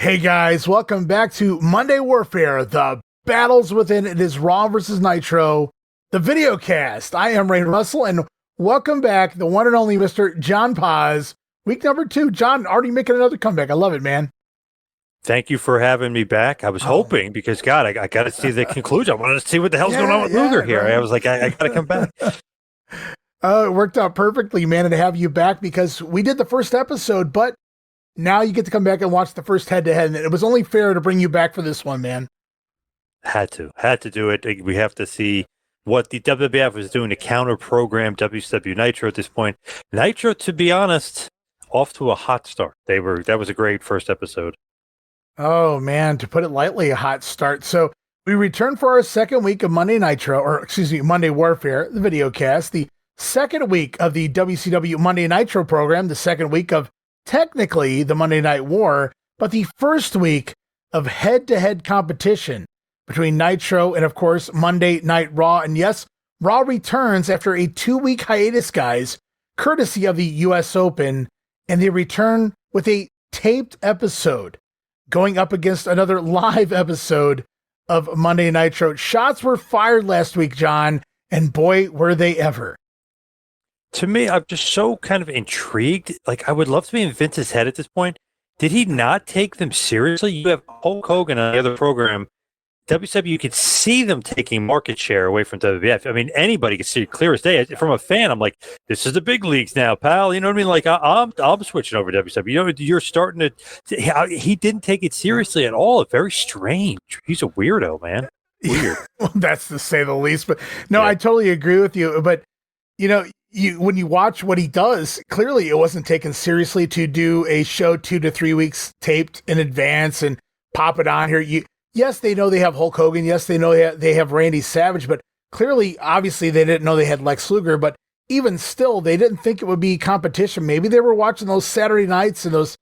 Hey guys, welcome back to Monday Warfare, the battles within. It is Raw versus Nitro, the video cast. I am Ray Russell, and welcome back, the one and only Mr. John Paz. Week number 2, John already making another comeback. I love it, man. Thank you for having me back. I was hoping because, God, I got to see the conclusion. I wanted to see what the hell's going on with Luger here. Right. I was like, I got to come back. It worked out perfectly, man, and to have you back because we did the first episode, but now you get to come back and watch the first head-to-head, and it was only fair to bring you back for this one, man. Had to do it. We have to see what the WWF was doing to counter-program WCW Nitro at this point. Nitro, to be honest, off to a hot start. That was a great first episode. Oh, man, to put it lightly, a hot start. So we return for our second week of Monday Warfare, the video cast, the second week of the WCW Monday Nitro program, the second week of technically the Monday Night War, but the first week of head-to-head competition between Nitro and, of course, Monday Night Raw. And yes, Raw returns after a 2-week hiatus, guys, courtesy of the US Open, and they return with a taped episode going up against another live episode of Monday Nitro. Shots were fired last week, John, and boy, were they ever. To me, I'm just so kind of intrigued. Like, I would love to be in Vince's head at this point. Did he not take them seriously? You have Hulk Hogan on the other program. WCW, you could see them taking market share away from WWF. I mean, anybody could see it clear as day. From a fan, I'm like, this is the big leagues now, pal. You know what I mean? Like, I'm switching over to WCW. You know, you're starting to. He didn't take it seriously at all. Very strange. He's a weirdo, man. Weird. Well, that's to say the least. But no, yeah. I totally agree with you. But you know, when you watch what he does, clearly it wasn't taken seriously to do a show 2 to 3 weeks taped in advance and pop it on here. Yes, they know they have Hulk Hogan. Yes, they know they have Randy Savage, but clearly, obviously, they didn't know they had Lex Luger. But even still, they didn't think it would be competition. Maybe they were watching those Saturday nights and those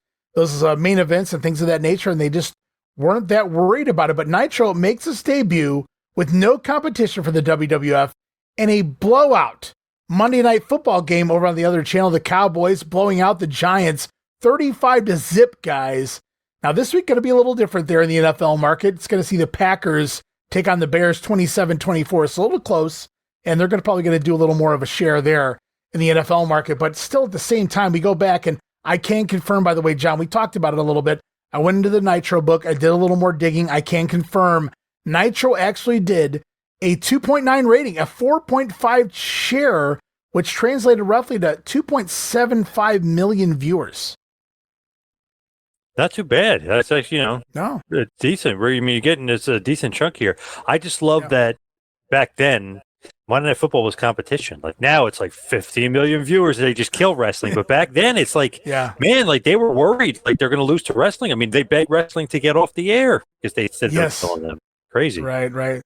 main events and things of that nature, and they just weren't that worried about it. But Nitro makes its debut with no competition for the WWF and a blowout Monday Night Football game over on the other channel. The Cowboys blowing out the Giants 35-0, guys. Now, this week going to be a little different there in the NFL market. It's going to see the Packers take on the Bears 27-24. It's a little close, and they're probably going to do a little more of a share there in the NFL market. But still, at the same time, we go back, and I can confirm, by the way, John, we talked about it a little bit. I went into the Nitro book. I did a little more digging. I can confirm Nitro actually did a 2.9 rating, a 4.5 share, which translated roughly to 2.75 million viewers. Not too bad. That's actually, no, decent. I mean, you're getting this a decent chunk here. I just love that back then, Monday Night Football was competition. Like now it's like 15 million viewers. They just kill wrestling. But back then it's like, man, like they were worried like they're going to lose to wrestling. I mean, they begged wrestling to get off the air because they said they're killing them. Crazy. Right.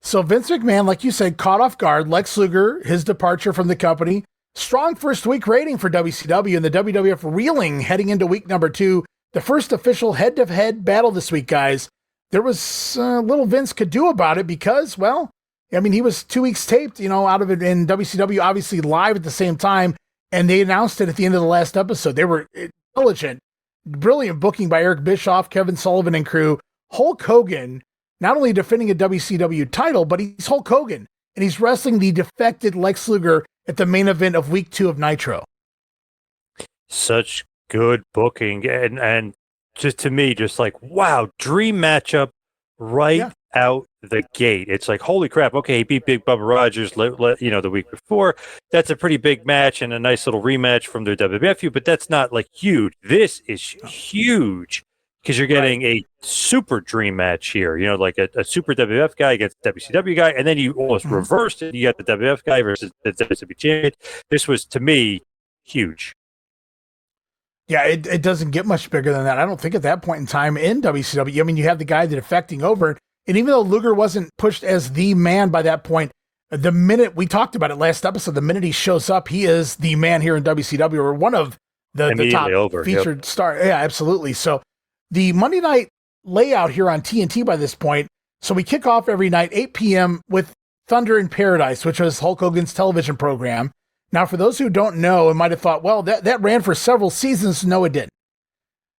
So Vince McMahon, like you said, caught off guard. Lex Luger, his departure from the company. Strong first week rating for WCW, and the WWF reeling heading into week number 2. The first official head-to-head battle this week, guys. There was little Vince could do about it because, well, I mean, he was 2 weeks taped, out of it in WCW, obviously live at the same time, and they announced it at the end of the last episode. They were intelligent, brilliant booking by Eric Bischoff, Kevin Sullivan, and crew. Hulk Hogan, not only defending a WCW title, but he's Hulk Hogan, and he's wrestling the defected Lex Luger at the main event of week 2 of Nitro. Such good booking and just to me, just like, wow, dream matchup out the gate. It's like, holy crap, okay, he beat Big Bubba Rogers the week before. That's a pretty big match and a nice little rematch from their WWF feud, but that's not like huge. This is huge because you're getting a super dream match here, like a super WWF guy against a WCW guy, and then you almost reversed it. You got the WWF guy versus the WCW champion. This was, to me, huge. Yeah, it doesn't get much bigger than that. I don't think at that point in time in WCW. I mean, you have the guy defecting over, and even though Luger wasn't pushed as the man by that point, the minute we talked about it last episode, the minute he shows up, he is the man here in WCW, or one of the top featured stars. Yeah, absolutely. So the Monday night layout here on TNT by this point, so we kick off every night, 8 p.m. with Thunder in Paradise, which was Hulk Hogan's television program. Now, for those who don't know and might have thought, well, that ran for several seasons. No, it didn't.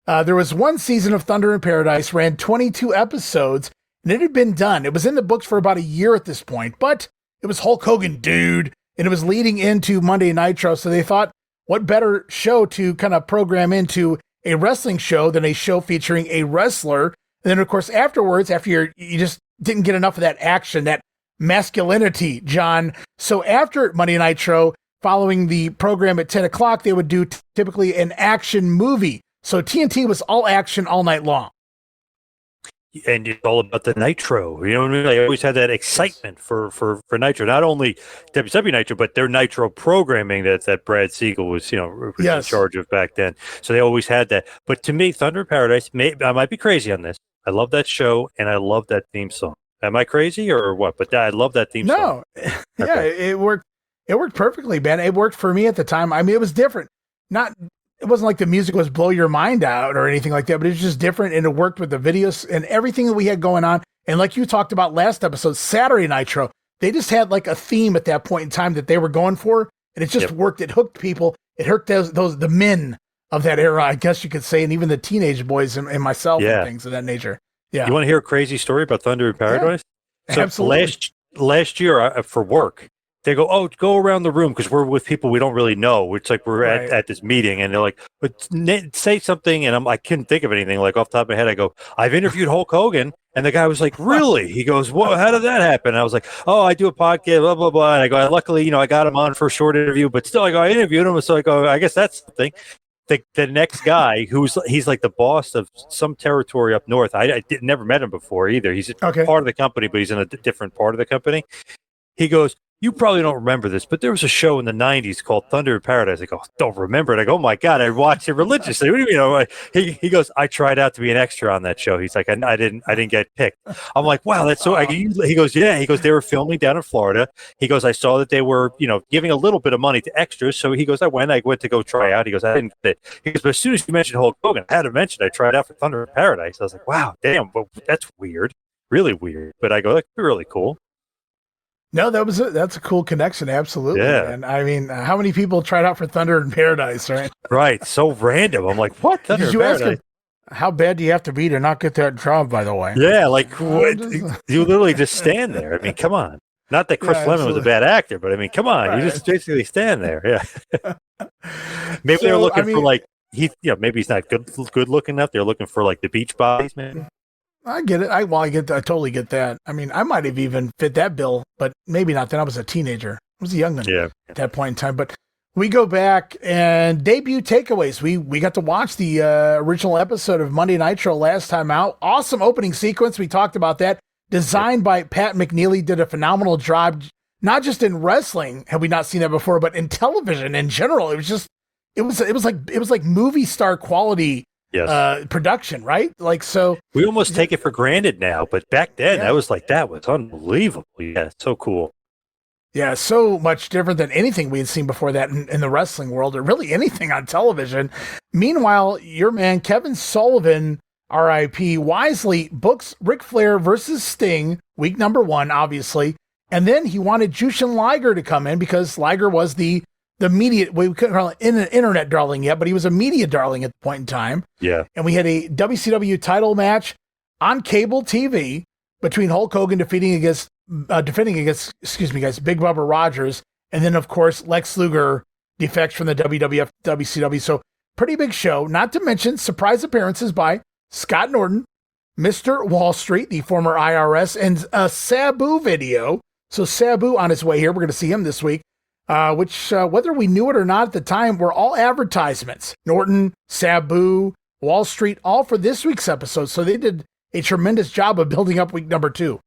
There was one season of Thunder in Paradise, ran 22 episodes, and it had been done. It was in the books for about a year at this point, but it was Hulk Hogan, dude, and it was leading into Monday Nitro, so they thought, what better show to kind of program into a wrestling show than a show featuring a wrestler? And then, of course, afterwards, after you just didn't get enough of that action, that masculinity, John. So after Monday Nitro, following the program at 10 o'clock, they would do typically an action movie. So TNT was all action all night long. And it's all about the Nitro. You know what I mean? I always had that excitement for Nitro. Not only WCW Nitro, but their Nitro programming that Brad Siegel was, was in charge of back then. So they always had that. But to me, Thunder in Paradise, I might be crazy on this. I love that show, and I love that theme song. Am I crazy or what? But I love that theme song. No. Yeah, it worked. It worked perfectly, man. It worked for me at the time. I mean, it was different. It wasn't like the music was blow your mind out or anything like that, but it was just different, and it worked with the videos and everything that we had going on. And like you talked about last episode, Saturday Nitro, they just had like a theme at that point in time that they were going for, and it just worked. It hooked people. It hooked the men of that era, I guess you could say, and even the teenage boys and myself and things of that nature. Yeah. You want to hear a crazy story about Thunder in Paradise? Yeah, so absolutely. Last year for work, they go, go around the room because we're with people we don't really know. It's like we're at this meeting, and they're like, say something, and I couldn't think of anything. Like off the top of my head, I go, I've interviewed Hulk Hogan, and the guy was like, really? He goes, well, how did that happen? And I was like, oh, I do a podcast, blah blah blah. And I go, luckily, I got him on for a short interview, but still, I interviewed him, so I go, I guess that's something. The next guy he's like the boss of some territory up north. I never met him before either. He's part of the company, but he's in a different part of the company. He goes, you probably don't remember this, but there was a show in the 90s called Thunder in Paradise. I go, don't remember it. I go, oh my God, I watched it religiously. What do you mean? He goes, I tried out to be an extra on that show. He's like, I didn't get picked. I'm like, wow, that's so. He goes, yeah. He goes, they were filming down in Florida. He goes, I saw that they were, giving a little bit of money to extras. So he goes, I went to go try out. He goes, I didn't get it. He goes, but as soon as you mentioned Hulk Hogan, I had to mention I tried out for Thunder in Paradise. I was like, wow, damn, well, that's weird, really weird. But I go, that's really cool. No, that's a cool connection. Absolutely. Yeah. And I mean, how many people tried out for Thunder in Paradise, right? Right. So random. I'm like, what? Thunder in Paradise? Ask him, how bad do you have to be to not get that job, by the way? Yeah. Like, you literally just stand there. I mean, come on. Not that Chris Lemon was a bad actor, but I mean, come on. Right. You just basically stand there. Yeah. Maybe they're looking for like, maybe he's not good looking enough. They're looking for like the beach bodies, man. I get it. I totally get that. I mean, I might have even fit that bill, but maybe not then. I was a teenager. I was a youngin' at that point in time. But we go back and debut takeaways. We got to watch the original episode of Monday Nitro last time out. Awesome opening sequence. We talked about that. Designed by Pat McNeely, did a phenomenal job, not just in wrestling, have we not seen that before, but in television in general. It was like movie star quality. Yes. Production, right? Like, so we almost take it for granted now, but back then that was unbelievable. Yeah, so cool. Yeah, so much different than anything we had seen before that in the wrestling world, or really anything on television. Meanwhile, your man Kevin Sullivan, R.I.P., wisely books Ric Flair versus Sting, week number 1, obviously, and then he wanted Jushin Liger to come in because Liger was the media, we couldn't call it an internet darling yet, but he was a media darling at the point in time. Yeah. And we had a WCW title match on cable TV between Hulk Hogan defending against, Big Bubba Rogers. And then, of course, Lex Luger defects from the WWF, WCW. So pretty big show, not to mention surprise appearances by Scott Norton, Mr. Wall Street, the former IRS, and a Sabu video. So Sabu on his way here. We're going to see him this week. Which, whether we knew it or not at the time, were all advertisements. Norton, Sabu, Wall Street, all for this week's episode. So they did a tremendous job of building up week number 2.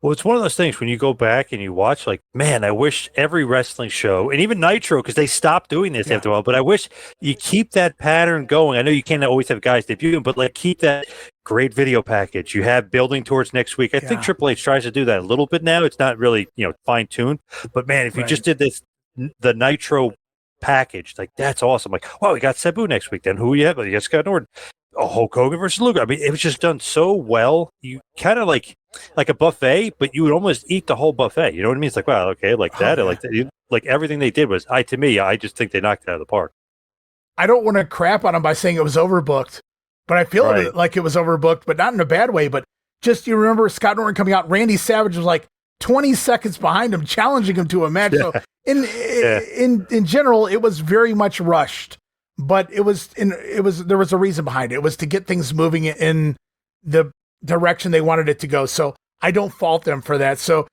Well, it's one of those things when you go back and you watch, like, man, I wish every wrestling show, and even Nitro, because they stopped doing this after a while, but I wish you keep that pattern going. I know you can't always have guys debut, but like keep that great video package you have building towards next week. I think Triple H tries to do that a little bit now. It's not really, fine-tuned. But, man, if you just did the Nitro package, like, that's awesome. Like, wow, we got Sabu next week then. Who you have? You got Scott Norton. Oh, Hulk Hogan versus Luger. I mean, it was just done so well. You kind of like a buffet, but you would almost eat the whole buffet. You know what I mean? It's like, wow, okay, like that. Like everything they did was, I just think they knocked it out of the park. I don't want to crap on him by saying it was overbooked, but I feel like it was overbooked, but not in a bad way. But just, you remember Scott Norton coming out, Randy Savage was like 20 seconds behind him, challenging him to a match. So in general, it was very much rushed, but there was a reason behind it. It was to get things moving in the direction they wanted it to go. So I don't fault them for that. So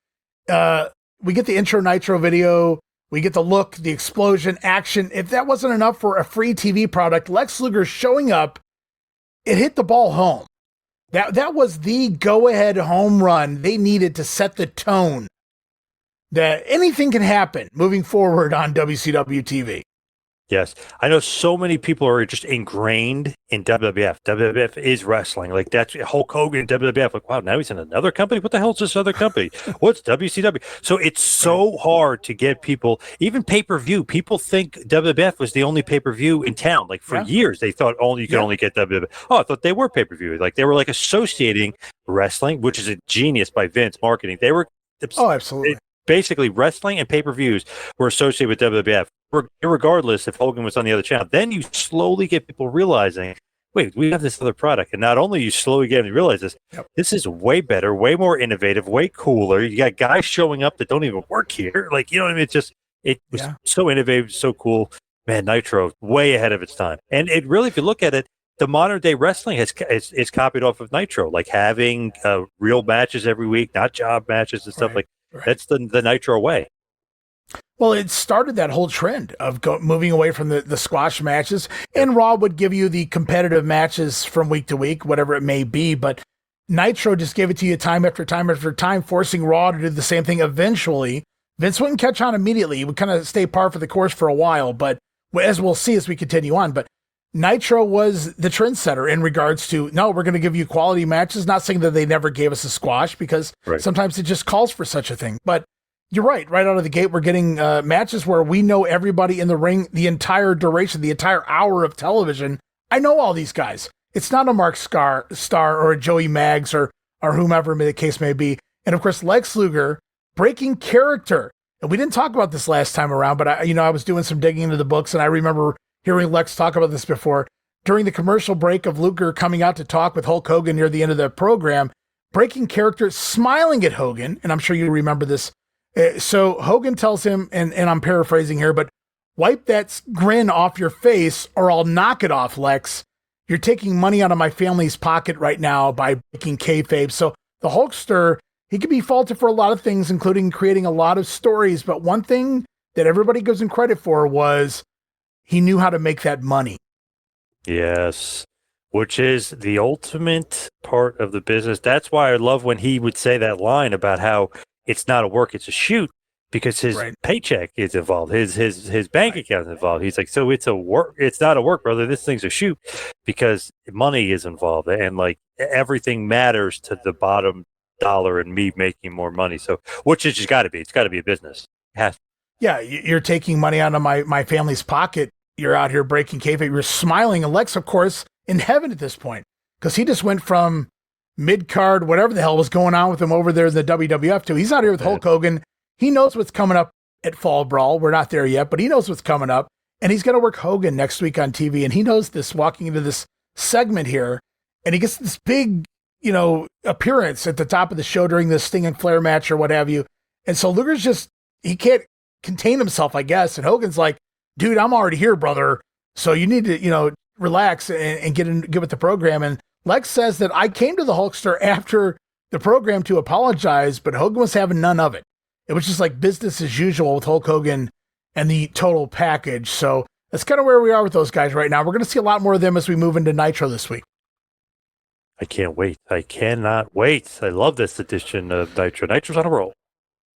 we get the intro Nitro video. We get the look, the explosion, action. If that wasn't enough for a free TV product, Lex Luger showing up, it hit the ball home. That was the go-ahead home run they needed to set the tone that anything can happen moving forward on WCW TV. Yes. I know so many people are just ingrained in WWF. WWF is wrestling. Like, that's Hulk Hogan, WWF. Like, wow, now he's in another company? What the hell is this other company? What's WCW? So it's so hard to get people, even pay-per-view. People think WWF was the only pay-per-view in town. Like, for years, they thought you could only get WWF. Oh, I thought they were pay-per-view. Like, they were like associating wrestling, which is a genius by Vince marketing. They were absolutely. Basically, wrestling and pay-per-views were associated with WWF, regardless if Hogan was on the other channel. Then you slowly get people realizing, wait, we have this other product. And not only you slowly get to realize this, this is way better, way more innovative, way cooler. You got guys showing up that don't even work here. Like, you know what I mean? It was so innovative, so cool. Man, Nitro, way ahead of its time. And it really, if you look at it, the modern day wrestling is copied off of Nitro, like having real matches every week, not job matches and stuff like. That's the Nitro way. Well, it started that whole trend of moving away from the squash matches, and Raw would give you the competitive matches from week to week, whatever it may be. But Nitro just gave it to you time after time after time, forcing Raw to do the same thing. Eventually, Vince wouldn't catch on immediately. He would kind of stay par for the course for a while, but as we'll see as we continue on. But Nitro was the trendsetter in regards to, no, we're going to give you quality matches. Not saying that they never gave us a squash, because sometimes it just calls for such a thing. But you're right out of the gate, we're getting matches where we know everybody in the ring the entire duration, the entire hour of television. I know all these guys. It's not a Mark Starr or a Joey Maggs or whomever the case may be. And of course, Lex Luger breaking character. And we didn't talk about this last time around, but I was doing some digging into the books, and I remember hearing Lex talk about this before. During the commercial break of Luger coming out to talk with Hulk Hogan near the end of the program, breaking character, smiling at Hogan, and I'm sure you remember this. So Hogan tells him, and I'm paraphrasing here, but wipe that grin off your face or I'll knock it off, Lex. You're taking money out of my family's pocket right now by breaking kayfabe. So the Hulkster, he could be faulted for a lot of things, including creating a lot of stories, but one thing that everybody gives him credit for was he knew how to make that money. Yes, which is the ultimate part of the business. That's why I love when he would say that line about how it's not a work, it's a shoot, because his paycheck is involved. His bank account is involved. He's like, so it's a work. It's not a work, brother. This thing's a shoot, because money is involved, and like everything matters to the bottom dollar and me making more money. So, which it's just got to be. It's got to be a business. Yeah, you're taking money out of my family's pocket. You're out here breaking kayfabe. You're smiling. And Lex, of course, in heaven at this point, because he just went from mid-card, whatever the hell was going on with him over there in the WWF to, he's out here with Hulk Hogan. He knows what's coming up at Fall Brawl. We're not there yet, but he knows what's coming up. And he's going to work Hogan next week on TV. And he knows this walking into this segment here. And he gets this big, appearance at the top of the show during this Sting and Flair match or what have you. And so Luger's just, he can't contain himself, I guess. And Hogan's like, dude, I'm already here, brother. So you need to, relax and get with the program. And Lex says that I came to the Hulkster after the program to apologize, but Hogan was having none of it. It was just like business as usual with Hulk Hogan and the total package. So that's kind of where we are with those guys right now. We're going to see a lot more of them as we move into Nitro this week. I can't wait. I cannot wait. I love this edition of Nitro. Nitro's on a roll.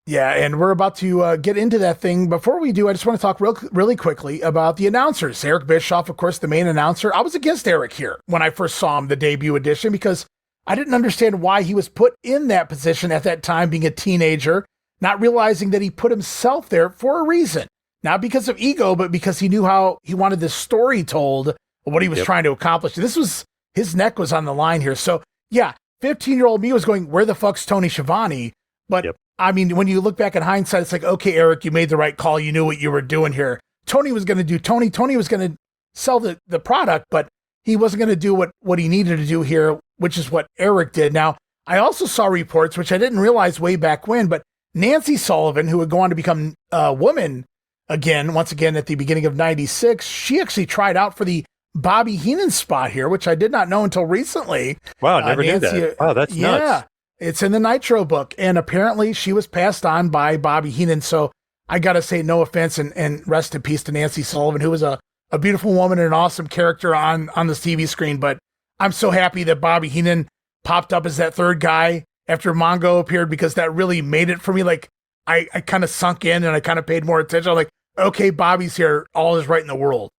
Yeah, and we're about to get into that thing. Before we do, I just want to talk really quickly about the announcers. Eric Bischoff, of course, the main announcer. I was against Eric here when I first saw him, the debut edition, because I didn't understand why he was put in that position at that time, being a teenager, not realizing that he put himself there for a reason. Not because of ego, but because he knew how he wanted this story told of what he was trying to accomplish. His neck was on the line here. So, yeah, 15-year-old me was going, where the fuck's Tony Schiavone? But I mean, when you look back in hindsight, it's like, okay, Eric, you made the right call. You knew what you were doing here. Tony was going to do Tony. Tony was going to sell the product, but he wasn't going to do what he needed to do here, which is what Eric did. Now, I also saw reports, which I didn't realize way back when, but Nancy Sullivan, who would go on to become a woman once again at the beginning of 96, she actually tried out for the Bobby Heenan spot here, which I did not know until recently. Wow, I never knew that. Wow, that's nuts. It's in the Nitro book, and apparently she was passed on by Bobby Heenan. So I got to say no offense and rest in peace to Nancy Sullivan, who was a beautiful woman and an awesome character on this TV screen. But I'm so happy that Bobby Heenan popped up as that third guy after Mongo appeared, because that really made it for me. Like I kind of sunk in and I kind of paid more attention. I'm like, okay, Bobby's here. All is right in the world.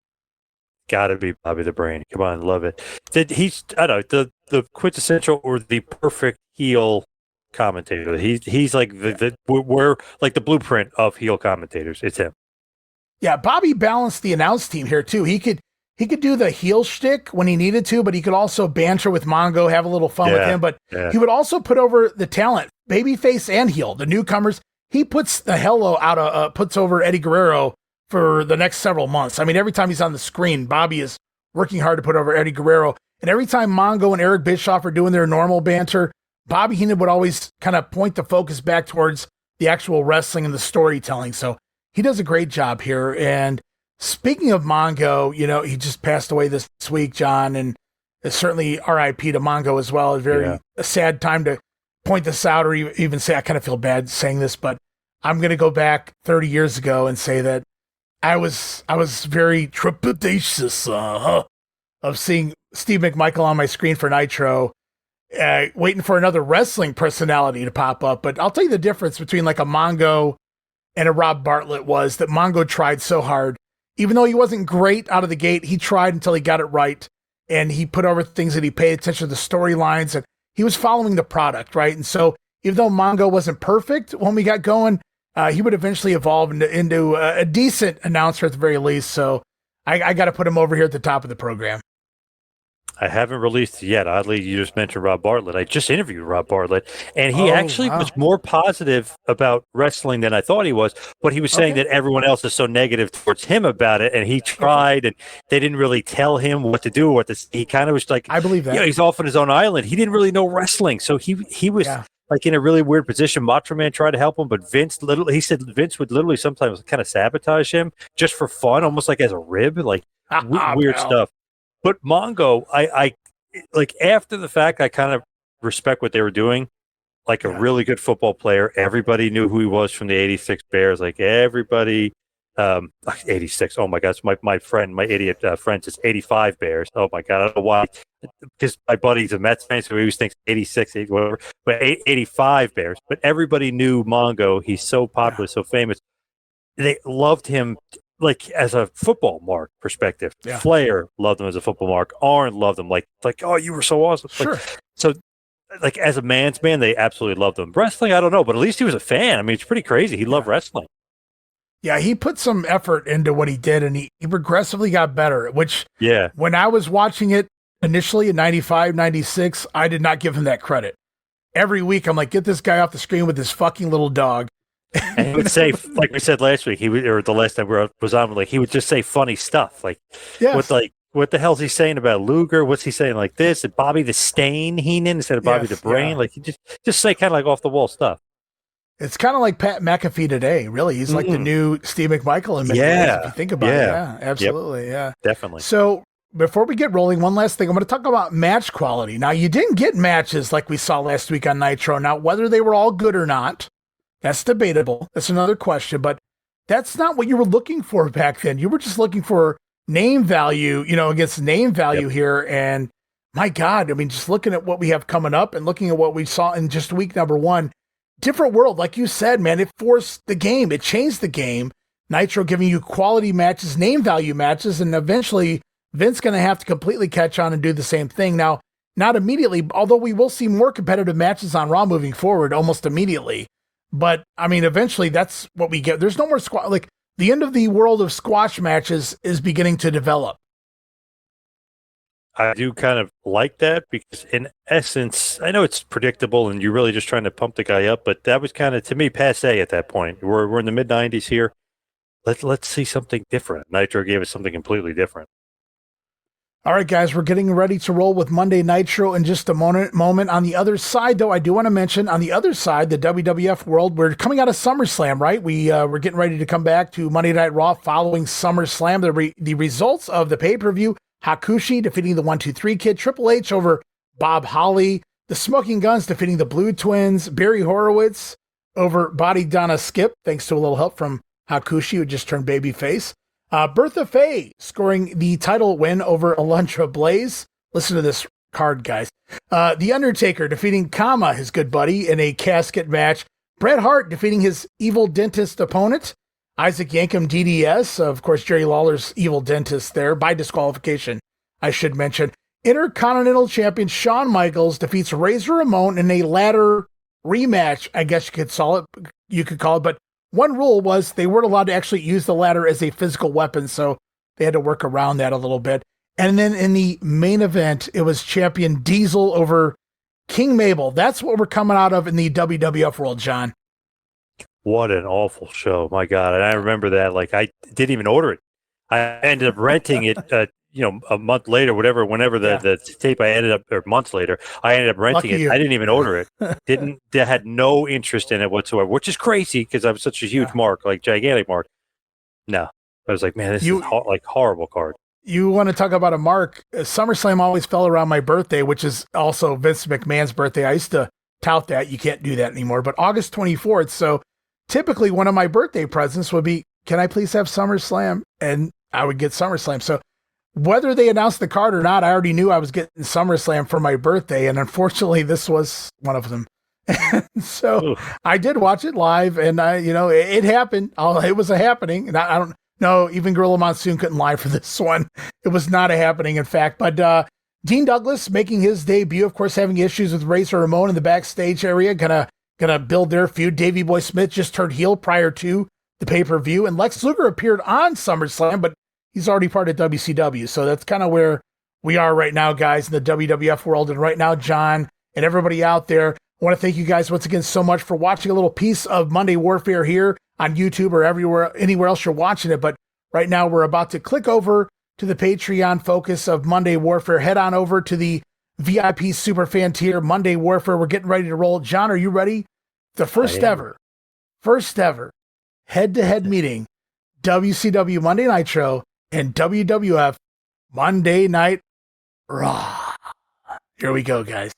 Gotta be Bobby the Brain. Come on, love it. I don't know, the quintessential or the perfect heel commentator. He's like we're like the blueprint of heel commentators. It's him. Yeah, Bobby balanced the announce team here too. He could do the heel shtick when he needed to, but he could also banter with Mongo, have a little fun with him. But he would also put over the talent, babyface and heel, the newcomers. He puts the hello out puts over Eddie Guerrero for the next several months. I mean, every time he's on the screen, Bobby is working hard to put over Eddie Guerrero. And every time Mongo and Eric Bischoff are doing their normal banter, Bobby Heenan would always kind of point the focus back towards the actual wrestling and the storytelling. So he does a great job here. And speaking of Mongo, he just passed away this week, John, and it's certainly RIP to Mongo as well. It's a sad time to point this out or even say, I kind of feel bad saying this, but I'm going to go back 30 years ago and say that I was very trepidatious of seeing Steve McMichael on my screen for Nitro, waiting for another wrestling personality to pop up. But I'll tell you the difference between like a Mongo and a Rob Bartlett was that Mongo tried so hard. Even though he wasn't great out of the gate, he tried until he got it right. And he put over things that he paid attention to the storylines, and he was following the product, right? And so even though Mongo wasn't perfect when we got going, he would eventually evolve into a decent announcer at the very least. So I got to put him over here at the top of the program. I haven't released it yet. Oddly, you just mentioned Rob Bartlett. I just interviewed Rob Bartlett, and he was more positive about wrestling than I thought he was. But he was saying that everyone else is so negative towards him about it, and he tried, and they didn't really tell him what to do or what to. He kind of was like, I believe that. He's off on his own island. He didn't really know wrestling, so he was like in a really weird position. Macho Man tried to help him, but he said Vince would literally sometimes kind of sabotage him just for fun, almost like as a rib, like weird stuff. But Mongo, I like after the fact, I kind of respect what they were doing. Like a really good football player. Everybody knew who he was from the 86 Bears. Like everybody, 86. Oh my gosh. My idiot friend says 85 Bears. Oh my God. I don't know why. Because my buddy's a Mets fan, so he always thinks 86, whatever. But 85 Bears. But everybody knew Mongo. He's so popular, so famous. They loved him. Like as a football mark perspective, Flair loved him as a football mark. Arn loved him. Like, oh, you were so awesome. Sure. Like as a man's man, they absolutely loved him. Wrestling, I don't know, but at least he was a fan. I mean, it's pretty crazy. He loved wrestling. Yeah, he put some effort into what he did, and he progressively got better, which when I was watching it initially in 95, 96, I did not give him that credit. Every week, I'm like, get this guy off the screen with this fucking little dog. And he would say, like we said last week, or the last time we was on, like he would just say funny stuff, like what the hell's he saying about Luger? What's he saying like this? And Bobby the Stain Heenan instead of Bobby the Brain? Like he just say kind of like off the wall stuff. It's kind of like Pat McAfee today, really. He's like the new Steve McMichael in many ways, if you think about it. Yeah, absolutely. Yeah, definitely. So before we get rolling, one last thing. I'm going to talk about match quality. Now, you didn't get matches like we saw last week on Nitro. Now, whether they were all good or not, that's debatable. That's another question, but that's not what you were looking for back then. You were just looking for name value, against name value here. And my God, I mean, just looking at what we have coming up and looking at what we saw in just week number one, different world. Like you said, man, it forced the game. It changed the game. Nitro giving you quality matches, name value matches, and eventually Vince going to have to completely catch on and do the same thing. Now, not immediately, although we will see more competitive matches on Raw moving forward almost immediately. But I mean, eventually that's what we get. There's no more squash. Like the end of the world of squash matches is beginning to develop. I do kind of like that because in essence, I know it's predictable and you're really just trying to pump the guy up, but that was kind of, to me, passe at that point. We're in the mid 90s here. Let's see something different. Nitro gave us something completely different. All right, guys, we're getting ready to roll with Monday Nitro in just a moment. On the other side, though, I do want to mention on the other side, the WWF world, we're coming out of SummerSlam, right? We're getting ready to come back to Monday Night Raw following SummerSlam. The results of the pay-per-view, Hakushi defeating the 1-2-3 Kid, Triple H over Bob Holly, the Smoking Guns defeating the Blue Twins, Barry Horowitz over Body Donna Skip, thanks to a little help from Hakushi, who just turned babyface. Bertha Faye scoring the title win over Alundra Blaze. Listen to this card, guys. The Undertaker defeating Kama, his good buddy, in a casket match. Bret Hart defeating his evil dentist opponent. Isaac Yankem DDS, of course, Jerry Lawler's evil dentist there, by disqualification, I should mention. Intercontinental Champion Shawn Michaels defeats Razor Ramon in a ladder rematch, I guess you could call it, but one rule was they weren't allowed to actually use the ladder as a physical weapon, so they had to work around that a little bit. And then in the main event, it was champion Diesel over King Mabel. That's what we're coming out of in the WWF world, John. What an awful show, my God. And I remember that, like, I didn't even order it. I ended up renting it, a month later, whenever the tape months later, I ended up renting it. I didn't even order it. They had no interest in it whatsoever, which is crazy because I was such a huge mark, like gigantic mark. No, I was like, man, this is horrible card. You want to talk about a mark? SummerSlam always fell around my birthday, which is also Vince McMahon's birthday. I used to tout that. You can't do that anymore, but August 24th. So typically one of my birthday presents would be, can I please have SummerSlam? And I would get SummerSlam. So whether they announced the card or not, I already knew I was getting SummerSlam for my birthday, and unfortunately, this was one of them. So I did watch it live, and it happened. It was a happening, and I don't know. Even Gorilla Monsoon couldn't lie for this one. It was not a happening, in fact. But Dean Douglas making his debut, of course, having issues with Razor Ramon in the backstage area, gonna build their feud. Davey Boy Smith just turned heel prior to the pay-per-view, and Lex Luger appeared on SummerSlam, but he's already part of WCW. So that's kind of where we are right now, guys, in the WWF world. And right now, John and everybody out there, I want to thank you guys once again so much for watching a little piece of Monday Warfare here on YouTube or anywhere else you're watching it. But right now, we're about to click over to the Patreon focus of Monday Warfare. Head on over to the VIP Superfan tier, Monday Warfare. We're getting ready to roll. John, are you ready? The first ever head-to-head meeting, WCW Monday Nitro and WWF Monday Night Raw. Here we go, guys.